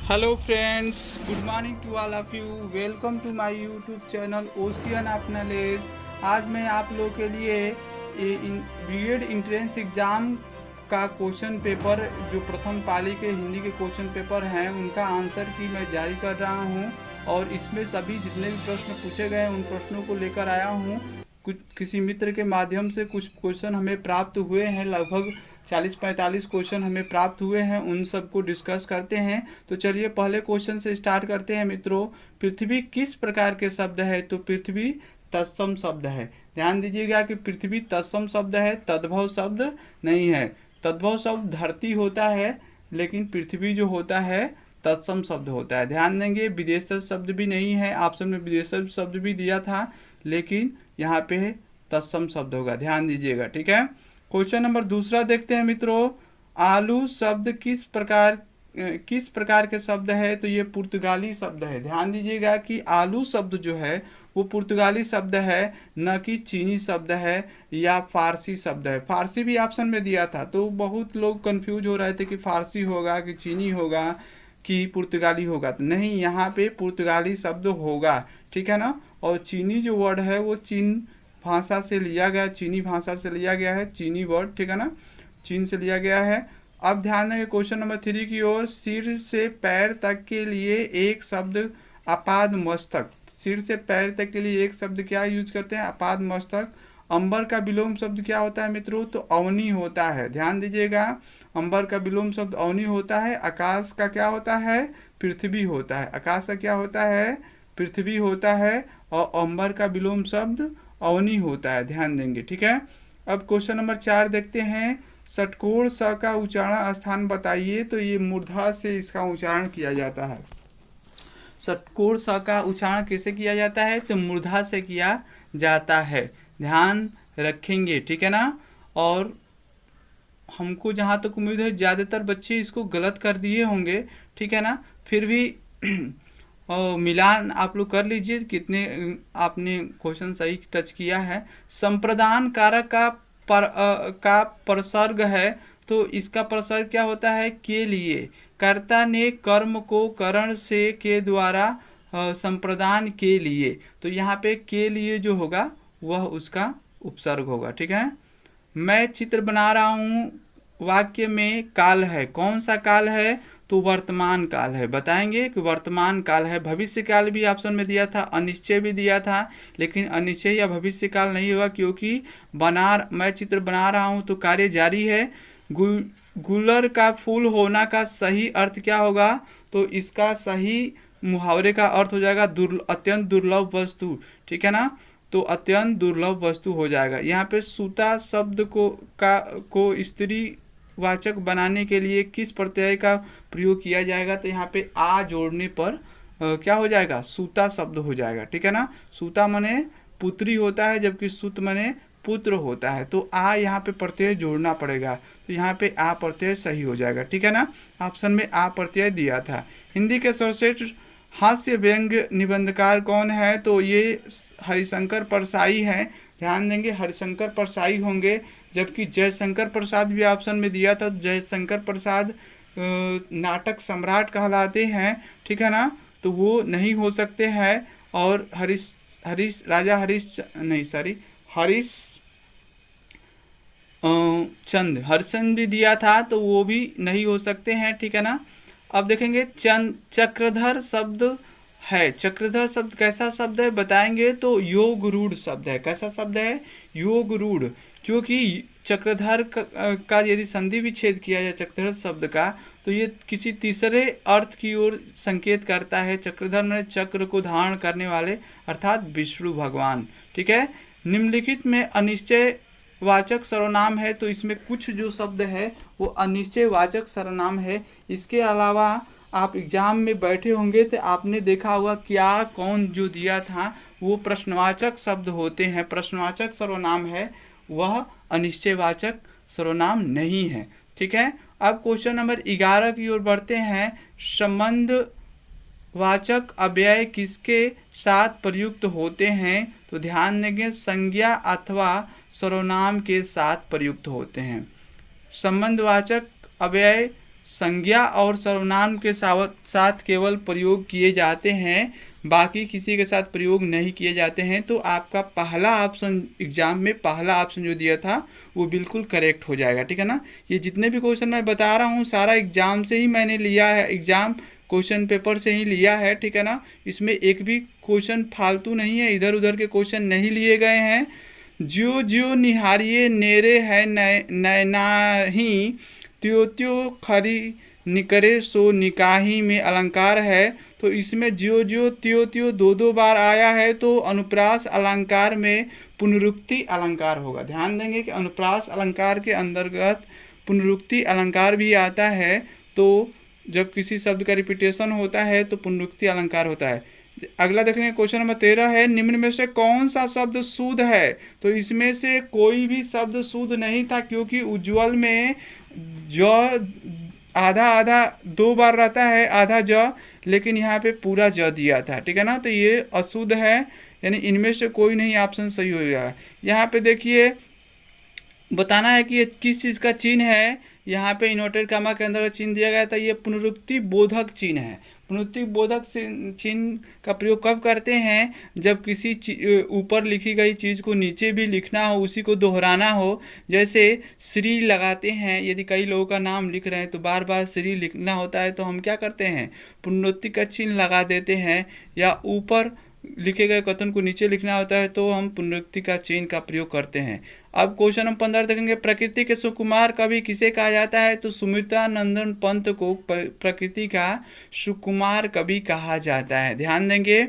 Hello friends, good morning to all of you. Welcome to my YouTube channel Ocean of Knowledge. आज मैं आप लोगों के लिए बीएड इंट्रेंस एग्ज़ाम का क्वेश्चन पेपर, जो प्रथम पाली के हिंदी के क्वेश्चन पेपर हैं, उनका आंसर की मैं जारी कर रहा हूं। और इसमें सभी जितने भी प्रश्न पूछे गए हैं उन प्रश्नों को लेकर आया हूं। कुछ किसी मित्र के माध्यम से कुछ क्वेश्चन हमें प्राप्त हुए हैं, लगभग 40-45 क्वेश्चन हमें प्राप्त हुए हैं। उन सब को डिस्कस करते हैं। तो चलिए पहले क्वेश्चन से स्टार्ट करते हैं मित्रों। पृथ्वी किस प्रकार के शब्द है? तो पृथ्वी तत्सम शब्द है। ध्यान दीजिएगा कि पृथ्वी तत्सम शब्द है, तद्भव शब्द नहीं है। तद्भव शब्द धरती होता है, लेकिन पृथ्वी जो होता है तत्सम शब्द होता है। ध्यान देंगे, विदेशज शब्द भी नहीं है। ऑप्शन में विदेशज शब्द भी दिया था, लेकिन यहाँ पे तत्सम शब्द होगा। ध्यान दीजिएगा, ठीक है। क्वेश्चन नंबर दूसरा देखते हैं मित्रों। आलू शब्द किस प्रकार के शब्द है? तो ये पुर्तगाली शब्द है। ध्यान दीजिएगा कि आलू शब्द जो है वो पुर्तगाली शब्द है, न कि चीनी शब्द है या फारसी शब्द है। फारसी भी ऑप्शन में दिया था, तो बहुत लोग कंफ्यूज हो रहे थे कि फारसी होगा कि चीनी होगा कि पुर्तगाली होगा। तो नहीं, यहाँ पे पुर्तगाली शब्द होगा, ठीक है ना। और चीनी जो वर्ड है वो चीन भाषा से लिया गया, चीनी भाषा से लिया गया है, चीनी वर्ड, ठीक है ना, चीन से लिया गया है। अब ध्यान देंगे क्वेश्चन नंबर 3 की ओर। सिर से पैर तक के लिए एक शब्द अपाद मस्तक। सिर से पैर तक के लिए एक शब्द क्या यूज करते हैं? अपाद मस्तक। अंबर का विलोम शब्द क्या होता है मित्रों? तो अवनी होता है। ध्यान दीजिएगा, अंबर का विलोम शब्द अवनी होता है। आकाश का क्या होता है? पृथ्वी होता है। आकाश का क्या होता है? पृथ्वी होता है। और अंबर का विलोम शब्द अवनी होता है। ध्यान देंगे, ठीक है। अब क्वेश्चन नंबर 4 देखते हैं। षटकोण स का उच्चारण स्थान बताइए। तो ये मूर्धा से इसका उच्चारण किया जाता है। षटकोण स का उच्चारण कैसे किया जाता है? तो मूर्धा से किया जाता है। ध्यान रखेंगे, ठीक है ना। और हमको जहाँ तक उम्मीद है ज़्यादातर बच्चे इसको गलत कर दिए होंगे, ठीक है ना। फिर भी और मिलान आप लोग कर लीजिए कितने आपने क्वेश्चन सही टच किया है। संप्रदान कारक का प्रसर्ग है, तो इसका प्रसर्ग क्या होता है? के लिए। कर्ता ने कर्म को करण से के द्वारा संप्रदान के लिए, तो यहाँ पे के लिए जो होगा वह उसका उपसर्ग होगा, ठीक है। मैं चित्र बना रहा हूँ, वाक्य में काल है। कौन सा काल है? तो वर्तमान काल है। बताएंगे कि वर्तमान काल है। भविष्य काल भी ऑप्शन में दिया था, अनिश्चय भी दिया था, लेकिन अनिश्चय या भविष्य काल नहीं होगा, क्योंकि मैं चित्र बना रहा हूं तो कार्य जारी है। गुलर का फूल होना का सही अर्थ क्या होगा? तो इसका सही मुहावरे का अर्थ हो जाएगा अत्यंत दुर्लभ वस्तु, ठीक है ना। तो अत्यंत दुर्लभ वस्तु हो जाएगा। यहाँ पे सूता शब्द को स्त्री वाचक बनाने के लिए किस प्रत्यय का प्रयोग किया जाएगा? तो यहाँ पे आ जोड़ने पर क्या हो जाएगा? सूता शब्द हो जाएगा, ठीक है ना। सूता मने पुत्री होता है, जबकि सुत मने पुत्र होता है। तो आ यहाँ पे प्रत्यय जोड़ना पड़ेगा, तो यहाँ पे आ प्रत्यय सही हो जाएगा, ठीक है ना। ऑप्शन में आ प्रत्यय दिया था। हिंदी के सर्वश्रेष्ठ हास्य व्यंग निबंधकार कौन है? तो ये हरिशंकर परसाई हैं। ध्यान देंगे, हरिशंकर परसाई होंगे। जबकि जयशंकर प्रसाद भी ऑप्शन में दिया था। जयशंकर प्रसाद नाटक सम्राट कहलाते हैं, ठीक है ना, तो वो नहीं हो सकते हैं। और हरीश चंद हरिश्चंद्र भी दिया था, तो वो भी नहीं हो सकते हैं, ठीक है ना। अब देखेंगे चक्रधर शब्द है। चक्रधर शब्द कैसा शब्द है? बताएंगे तो योग रूढ़ शब्द है। कैसा शब्द है? योग रूढ़। क्योंकि चक्रधर का यदि संधि विच्छेद किया जाए चक्रधर शब्द का, तो ये किसी तीसरे अर्थ की ओर संकेत करता है। चक्रधर में चक्र को धारण करने वाले, अर्थात विष्णु भगवान, ठीक है। निम्नलिखित में अनिश्चय वाचक सर्वनाम है, तो इसमें कुछ जो शब्द है वो अनिश्चय वाचक सर्वनाम है। इसके अलावा आप एग्जाम में बैठे होंगे तो आपने देखा होगा क्या कौन जो दिया था वो प्रश्नवाचक शब्द होते हैं। प्रश्नवाचक सर्वनाम है, वह अनिश्चयवाचक सर्वनाम नहीं है, ठीक है। अब क्वेश्चन नंबर 11 की ओर बढ़ते हैं। संबंध वाचक अव्यय किसके साथ प्रयुक्त होते हैं? तो ध्यान देंगे, संज्ञा अथवा सर्वनाम के साथ प्रयुक्त होते हैं। संबंधवाचक अव्यय संज्ञा और सर्वनाम के साथ केवल प्रयोग किए जाते हैं, बाकी किसी के साथ प्रयोग नहीं किए जाते हैं। तो आपका पहला ऑप्शन एग्जाम में पहला ऑप्शन जो दिया था वो बिल्कुल करेक्ट हो जाएगा, ठीक है ना। ये जितने भी क्वेश्चन मैं बता रहा हूँ सारा एग्जाम से ही मैंने लिया है, एग्जाम क्वेश्चन पेपर से ही लिया है, ठीक है ना। इसमें एक भी क्वेश्चन फालतू नहीं है, इधर उधर के क्वेश्चन नहीं लिए गए हैं। ज्यो ज्यो निहारिये नेरे है नैनाही, त्यो त्यो खरी निकरे सो निकाही में अलंकार है। तो इसमें ज्यो ज्यो त्यो त्यो दो बार आया है, तो अनुप्रास अलंकार में पुनरुक्ति अलंकार होगा। ध्यान देंगे कि अनुप्रास अलंकार के अंतर्गत पुनरुक्ति अलंकार भी आता है। तो जब किसी शब्द का रिपीटेशन होता है तो पुनरुक्ति अलंकार होता है। अगला देखेंगे क्वेश्चन नंबर 13 है, निम्न में से कौन सा शब्द शुद्ध है। तो इसमें से कोई भी शब्द शुद्ध नहीं था, क्योंकि उज्ज्वल में ज आधा आधा दो बार रहता है, आधा ज, लेकिन यहाँ पे पूरा ज दिया था, ठीक है ना। तो ये अशुद्ध है, यानी इनमें से कोई नहीं ऑप्शन सही होगा। यहाँ पे देखिए बताना है कि ये किस चीज़ का चिन्ह है। यहाँ पे इन्वर्टेड कामा के अंदर चिन्ह दिया गया था, ये पुनरुक्ति बोधक चिन्ह है। पुनरुक्ति बोधक चिन्ह का प्रयोग कब करते हैं, जब किसी ऊपर लिखी गई चीज़ को नीचे भी लिखना हो, उसी को दोहराना हो। जैसे श्री लगाते हैं, यदि कई लोगों का नाम लिख रहे हैं तो बार बार श्री लिखना होता है, तो हम क्या करते हैं, पुनरुक्ति का चिन्ह लगा देते हैं। या ऊपर लिखे गए कथन को नीचे लिखना होता है तो हम पुनरुक्ति का चिन्ह का प्रयोग करते हैं। अब क्वेश्चन नंबर 15 देखेंगे, प्रकृति के सुकुमार कवि किसे कहा जाता है। तो सुमित्रा नंदन पंत को प्रकृति का सुकुमार कवि कहा जाता है, ध्यान देंगे।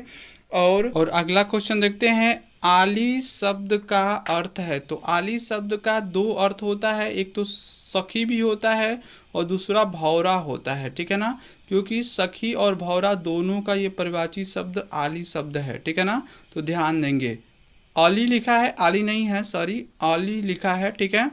और अगला क्वेश्चन देखते हैं, आली शब्द का अर्थ है। तो आली शब्द का दो अर्थ होता है, एक तो सखी भी होता है और दूसरा भौरा होता है, ठीक है ना। क्योंकि सखी और भौरा दोनों का ये परिवाची शब्द आली शब्द है, ठीक है ना। तो ध्यान देंगे, आली लिखा है, आली नहीं है, सॉरी, आली लिखा है, ठीक है।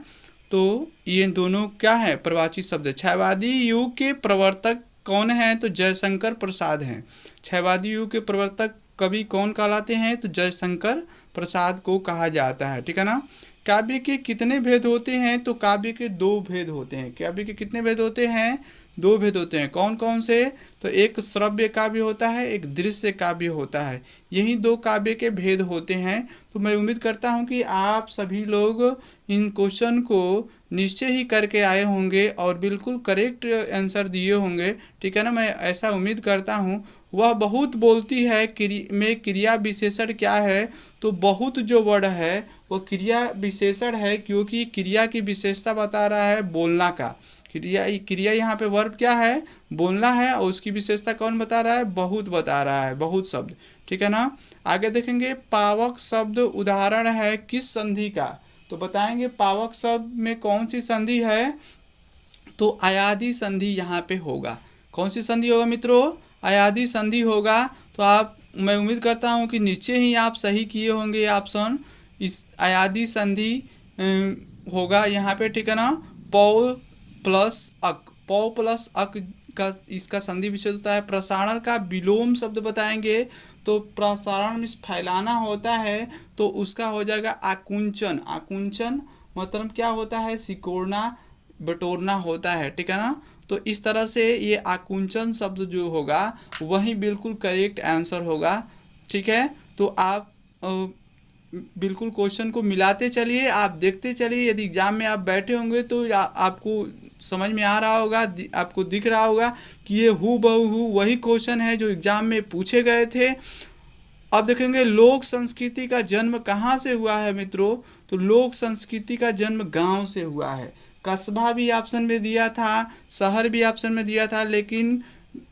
तो ये दोनों क्या है, परिवाची शब्द है। छयवादी युग के प्रवर्तक कौन हैं। तो जयशंकर प्रसाद हैं। छयवादी युग के प्रवर्तक कवि कौन कहलाते हैं। तो जयशंकर प्रसाद को कहा जाता है, ठीक है ना। काव्य के कितने भेद होते हैं। तो काव्य के दो भेद होते हैं। काव्य के कितने भेद होते हैं, दो भेद होते हैं। कौन कौन से। तो एक श्रव्य काव्य होता है, एक दृश्य काव्य होता है। यही दो काव्य के भेद होते हैं। तो मैं उम्मीद करता हूं कि आप सभी लोग इन क्वेश्चन को निश्चय ही करके आए होंगे और बिल्कुल करेक्ट आंसर दिए होंगे, ठीक है ना। मैं ऐसा उम्मीद करता हूं। वह बहुत बोलती है में क्रिया विशेषण क्या है। तो बहुत जो वर्ड है वो क्रिया विशेषण है, क्योंकि क्रिया की विशेषता बता रहा है बोलना का। क्रिया यहाँ पे वर्ब क्या है, बोलना है, और उसकी विशेषता कौन बता रहा है, बहुत बता रहा है, बहुत शब्द, ठीक है ना। आगे देखेंगे, पावक शब्द उदाहरण है किस संधि का। तो बताएंगे पावक शब्द में कौन सी संधि है। तो अयादि संधि यहाँ पे होगा। कौन सी संधि होगा मित्रों, अयादि संधि होगा। तो आप, मैं उम्मीद करता हूँ कि नीचे ही आप सही किए होंगे ऑप्शन, इस अयादि संधि होगा यहाँ पे, ठीक है ना। पौ प्लस अक, पौ प्लस अक का इसका संधि विच्छेद होता है। प्रसारण का विलोम शब्द बताएंगे। तो प्रसारण में फैलाना होता है, तो उसका हो जाएगा आकुंचन। आकुंचन मतलब क्या होता है, सिकोड़ना बटोरना होता है, ठीक है ना। तो इस तरह से ये आकुंचन शब्द जो होगा वही बिल्कुल करेक्ट आंसर होगा, ठीक है। तो आप बिल्कुल क्वेश्चन को मिलाते चलिए, आप देखते चलिए। यदि एग्जाम में आप बैठे होंगे तो आपको समझ में आ रहा होगा, आपको दिख रहा होगा कि ये हूबहू वही क्वेश्चन है जो एग्जाम में पूछे गए थे। अब देखेंगे, लोक संस्कृति का जन्म कहाँ से हुआ है मित्रों। तो लोक संस्कृति का जन्म गांव से हुआ है। कस्बा भी ऑप्शन में दिया था, शहर भी ऑप्शन में दिया था, लेकिन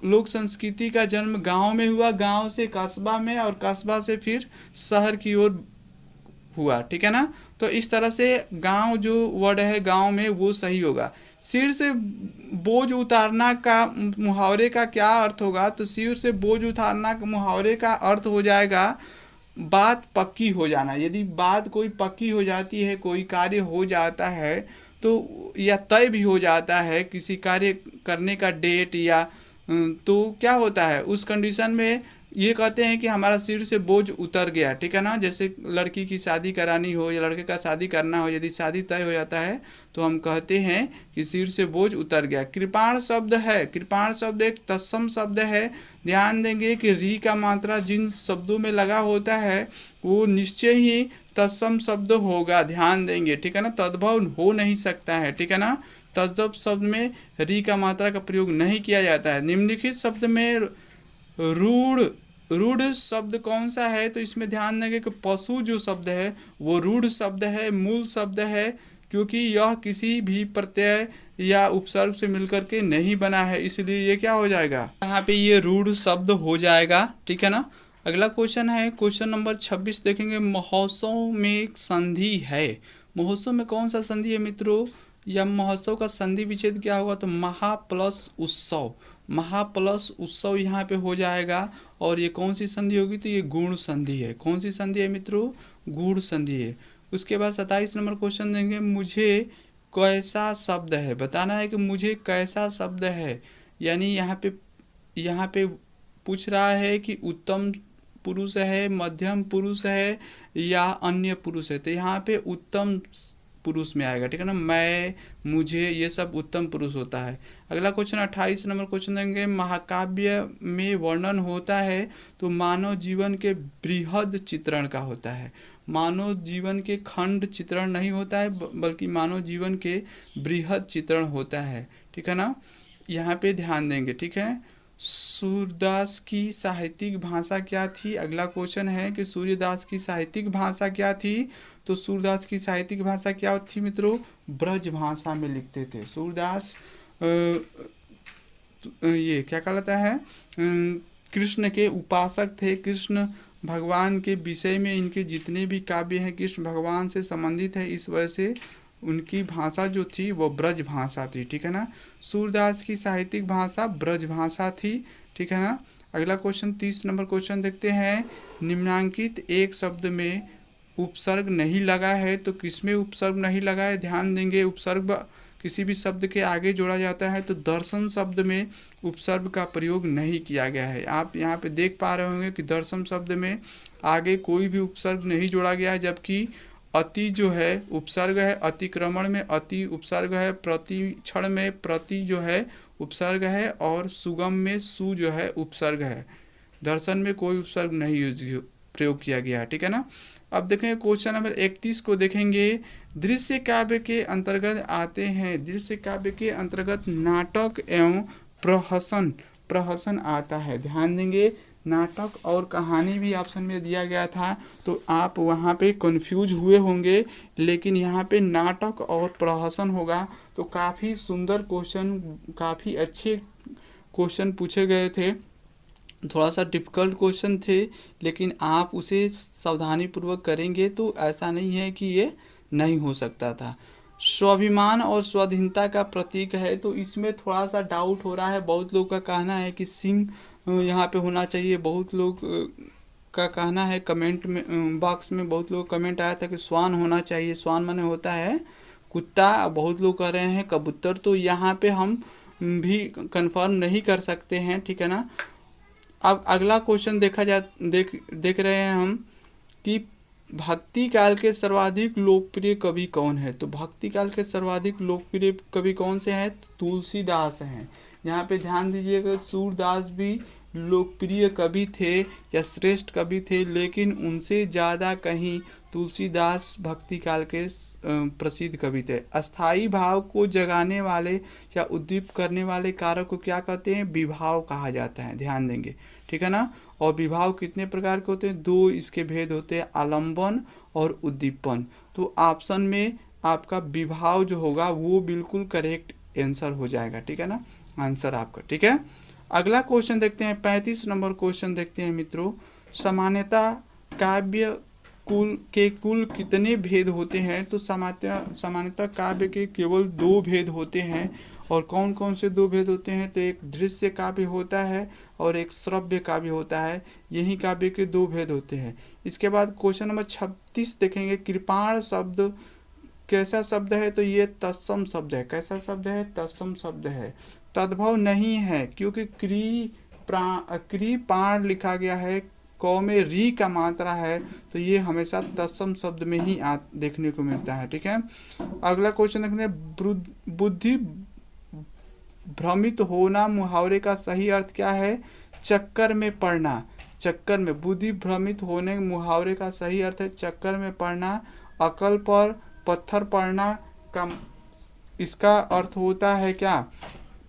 लोक संस्कृति का जन्म गांव में हुआ, गांव से कस्बा में, और कस्बा से फिर शहर की ओर हुआ, ठीक है ना। तो इस तरह से गांव जो वर्ड है गांव में वो सही होगा। सिर से बोझ उतारना का मुहावरे का क्या अर्थ होगा। तो सिर से बोझ उतारना का मुहावरे का अर्थ हो जाएगा बात पक्की हो जाना। यदि बात कोई पक्की हो जाती है, कोई कार्य हो जाता है, तो या तय भी हो जाता है किसी कार्य करने का डेट, या तो क्या होता है उस कंडीशन में ये कहते हैं कि हमारा सिर से बोझ उतर गया, ठीक है ना। जैसे लड़की की शादी करानी हो या लड़के का शादी करना हो, यदि शादी तय हो जाता है तो हम कहते हैं कि सिर से बोझ उतर गया। कृपाण शब्द है, कृपाण शब्द एक तत्सम शब्द है। ध्यान देंगे कि री का मात्रा जिन शब्दों में लगा होता है वो निश्चय ही तत्सम शब्द होगा, ध्यान देंगे, ठीक है ना। तद्भव हो नहीं सकता है, ठीक है ना। तद्भव शब्द में री का मात्रा का प्रयोग नहीं किया जाता है। निम्नलिखित शब्द में रूढ़, रूढ़ शब्द कौन सा है, तो इसमें ध्यान देंगे कि पशु जो शब्द है वो रूढ़ शब्द है, मूल शब्द है, क्योंकि यह किसी भी प्रत्यय या उपसर्ग से मिलकर के नहीं बना है, इसलिए ये क्या हो जाएगा, यहाँ पे ये रूढ़ शब्द हो जाएगा, ठीक है ना। अगला क्वेश्चन है क्वेश्चन नंबर 26 देखेंगे। महोत्सव में एक संधि है, महोत्सव में कौन सा संधि है मित्रों, या महोत्सव का संधि विच्छेद क्या होगा, तो महा प्लस उत्सव, महा प्लस उत्सव यहाँ पे हो जाएगा। और ये कौन सी संधि होगी, तो ये गुण संधि है। कौन सी संधि है मित्रों, गुण संधि है। उसके बाद 27 नंबर क्वेश्चन देंगे। मुझे कैसा शब्द है, बताना है कि मुझे कैसा शब्द है, यानी यहाँ पे पूछ रहा है कि उत्तम पुरुष है, मध्यम पुरुष है या अन्य पुरुष है, तो यहाँ पे उत्तम पुरुष में आएगा, ठीक है ना। मैं, मुझे, ये सब उत्तम पुरुष होता है। अगला क्वेश्चन 28 नंबर क्वेश्चन देंगे। महाकाव्य में वर्णन होता है तो मानव जीवन के बृहद चित्रण का होता है, मानव जीवन के खंड चित्रण नहीं होता है, बल्कि मानव जीवन के बृहद चित्रण होता है, ठीक है ना। यहाँ पे ध्यान देंगे, ठीक है। सूर्यदास की साहित्यिक भाषा क्या थी, अगला क्वेश्चन है कि सूर्यदास की साहित्यिक भाषा क्या थी, तो सूर्यदास की साहित्यिक भाषा क्या थी मित्रों, ब्रज भाषा में लिखते थे सूर्यदास। ये क्या कहलाता है, कृष्ण के उपासक थे, कृष्ण भगवान के विषय में इनके जितने भी काव्य हैं कृष्ण भगवान से संबंधित है, इस वजह से उनकी भाषा जो थी वो ब्रज भाषा थी, ठीक है ना। सूरदास की साहित्यिक भाषा ब्रज भाषा थी, ठीक है ना। अगला क्वेश्चन 30 नंबर क्वेश्चन देखते हैं। निम्नांकित एक शब्द में उपसर्ग नहीं लगा है, तो किसमें उपसर्ग नहीं लगा है, ध्यान देंगे। उपसर्ग किसी भी शब्द के आगे जोड़ा जाता है तो दर्शन शब्द में उपसर्ग का प्रयोग नहीं किया गया है। आप यहाँ पे देख पा रहे होंगे कि दर्शन शब्द में आगे कोई भी उपसर्ग नहीं जोड़ा गया है, जबकि अति जो है उपसर्ग है, अतिक्रमण में अति उपसर्ग है, प्रतिक्षण में प्रति जो है उपसर्ग है, और सुगम में सु जो है उपसर्ग है। दर्शन में कोई उपसर्ग नहीं प्रयोग किया गया है, ठीक है ना। अब देखेंगे क्वेश्चन नंबर 31 को देखेंगे। दृश्य काव्य के अंतर्गत आते हैं, दृश्य काव्य के अंतर्गत नाटक एवं प्रहसन आता है, ध्यान देंगे। नाटक और कहानी भी ऑप्शन में दिया गया था, तो आप वहाँ पे कंफ्यूज हुए होंगे, लेकिन यहाँ पे नाटक और प्रहसन होगा। तो काफ़ी सुंदर क्वेश्चन, काफ़ी अच्छे क्वेश्चन पूछे गए थे, थोड़ा सा डिफ़िकल्ट क्वेश्चन थे, लेकिन आप उसे सावधानी पूर्वक करेंगे तो ऐसा नहीं है कि ये नहीं हो सकता था। स्वाभिमान और स्वाधीनता का प्रतीक है, तो इसमें थोड़ा सा डाउट हो रहा है। बहुत लोग का कहना है कि सिंह यहाँ पे होना चाहिए, बहुत लोग का कहना है, कमेंट में बॉक्स में बहुत लोग कमेंट आया था कि स्वान होना चाहिए, स्वान माने होता है कुत्ता, बहुत लोग कह रहे हैं कबूतर, तो यहाँ पे हम भी कंफर्म नहीं कर सकते हैं, ठीक है ना। अब अगला क्वेश्चन देख रहे हैं हम कि भक्ति काल के सर्वाधिक लोकप्रिय कवि कौन है, तो भक्ति काल के सर्वाधिक लोकप्रिय कवि कौन से हैं, तुलसीदास हैं। यहाँ पे ध्यान दीजिएगा, सूरदास भी लोकप्रिय कवि थे या श्रेष्ठ कवि थे, लेकिन उनसे ज़्यादा कहीं तुलसीदास भक्ति काल के प्रसिद्ध कवि थे। अस्थाई भाव को जगाने वाले या उद्दीप करने वाले कारक को क्या कहते हैं, विभाव कहा जाता है, ध्यान देंगे, ठीक है ना। और विभाव कितने प्रकार के होते हैं, दो इसके भेद होते हैं, आलंबन और उद्दीपन। तो ऑप्शन में आपका विभाव जो होगा वो बिल्कुल करेक्ट आंसर हो जाएगा, ठीक है ना, आंसर आपका, ठीक है। अगला क्वेश्चन देखते हैं, 35 नंबर क्वेश्चन देखते हैं मित्रों। सामान्यतः काव्य कुल कितने भेद होते हैं, तो सामान्यतः काव्य के केवल 2 भेद होते हैं। और कौन कौन से 2 भेद होते हैं, तो एक दृश्य काव्य होता है और एक श्रव्य काव्य होता है, यही काव्य के 2 भेद होते हैं। इसके बाद क्वेश्चन नंबर 36 देखेंगे। कृपाण शब्द कैसा शब्द है, तो ये तत्सम शब्द है। कैसा शब्द है, तत्सम शब्द है। तद्भव नहीं है, क्योंकि कृपाण लिखा गया है, क में री का मात्रा है, तो ये हमेशा तत्सम शब्द में ही देखने को मिलता है। ठीक है, अगला क्वेश्चन देखते हैं, बुद्धि भ्रमित होना मुहावरे का सही अर्थ क्या है? चक्कर में पड़ना। चक्कर में, बुद्धि भ्रमित होने मुहावरे का सही अर्थ है चक्कर में पड़ना। अकल पर पत्थर पड़ना का इसका अर्थ होता है क्या?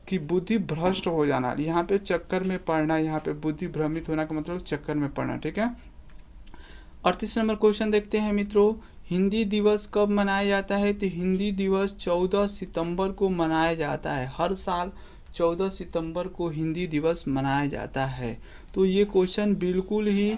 कि बुद्धि भ्रष्ट हो जाना। यहाँ पे चक्कर में पड़ना, यहाँ पे बुद्धि भ्रमित होना का मतलब चक्कर में पड़ना। ठीक है, 38 नंबर क्वेश्चन देखते हैं मित्रों, हिंदी दिवस कब मनाया जाता है? तो हिंदी दिवस 14 सितंबर को मनाया जाता है। हर साल 14 सितंबर को हिंदी दिवस मनाया जाता है। तो ये क्वेश्चन बिल्कुल ही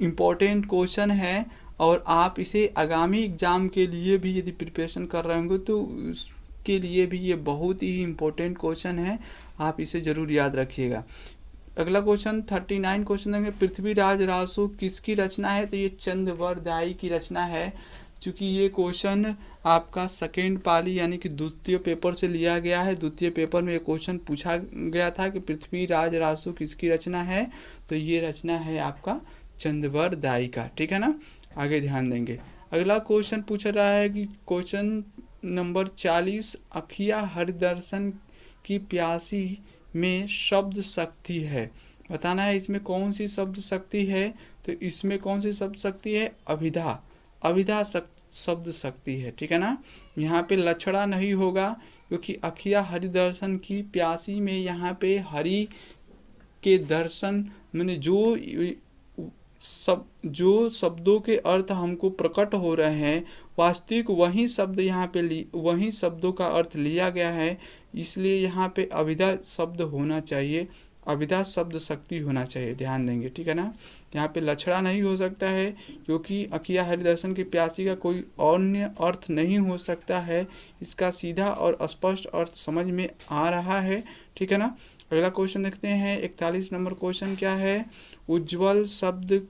इम्पोर्टेंट क्वेश्चन है, और आप इसे आगामी एग्ज़ाम के लिए भी यदि प्रिपरेशन कर रहे होंगे तो उसके लिए भी ये बहुत ही इम्पोर्टेंट क्वेश्चन है, आप इसे ज़रूर याद रखिएगा। अगला क्वेश्चन 39 क्वेश्चन देंगे, पृथ्वीराज रासो किसकी रचना है? तो ये चंद्रवरदाई की रचना है। चूँकि ये क्वेश्चन आपका सेकेंड पाली यानी कि द्वितीय पेपर से लिया गया है। द्वितीय पेपर में ये क्वेश्चन पूछा गया था कि पृथ्वीराज रासो किसकी रचना है, तो ये रचना है आपका चंद्रवरदाई का। ठीक है ना, आगे ध्यान देंगे। अगला क्वेश्चन पूछ रहा है कि क्वेश्चन नंबर 40, अखिया हरिदर्शन की प्यासी में शब्द शक्ति है, बताना है इसमें कौन सी शब्द शक्ति है। तो इसमें कौन सी शब्द शक्ति है? अभिधा। अभिधा शब्द शक्ति है। ठीक है ना, यहाँ पे लछड़ा नहीं होगा, क्योंकि अखिया हरिदर्शन की प्यासी में यहाँ पे हरि के दर्शन मैंने जो शब्दों के अर्थ हमको प्रकट हो रहे हैं, वास्तविक वही शब्द यहाँ पे वही शब्दों का अर्थ लिया गया है, इसलिए यहाँ पे अभिधा शब्द होना चाहिए, अभिधा शब्द शक्ति होना चाहिए, ध्यान देंगे। ठीक है ना, यहाँ पे लछड़ा नहीं हो सकता है, क्योंकि अखिया हरिदर्शन की प्यासी का कोई अन्य अर्थ नहीं हो सकता है। इसका सीधा और स्पष्ट अर्थ समझ में आ रहा है। ठीक है ना, अगला क्वेश्चन देखते हैं, 41 नंबर क्वेश्चन क्या है? उज्ज्वल शब्द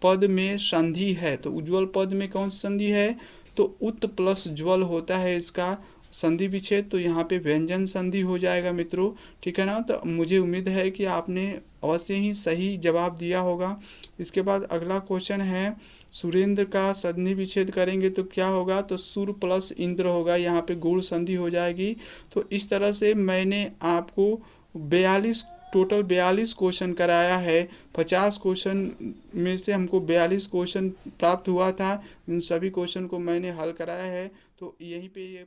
पद में संधि है, तो उज्ज्वल पद में कौन सी संधि है? तो उत प्लस ज्वल होता है इसका संधि विच्छेद, तो यहाँ पे व्यंजन संधि हो जाएगा मित्रों। ठीक है ना, तो मुझे उम्मीद है कि आपने अवश्य ही सही जवाब दिया होगा। इसके बाद अगला क्वेश्चन है, सुरेंद्र का संधि विच्छेद करेंगे तो क्या होगा? तो सुर प्लस इंद्र होगा, यहाँ पे गुण संधि हो जाएगी। तो इस तरह से मैंने आपको 42 क्वेश्चन कराया है। 50 क्वेश्चन में से हमको 42 क्वेश्चन प्राप्त हुआ था। इन सभी क्वेश्चन को मैंने हल कराया है। तो यहीं पे ये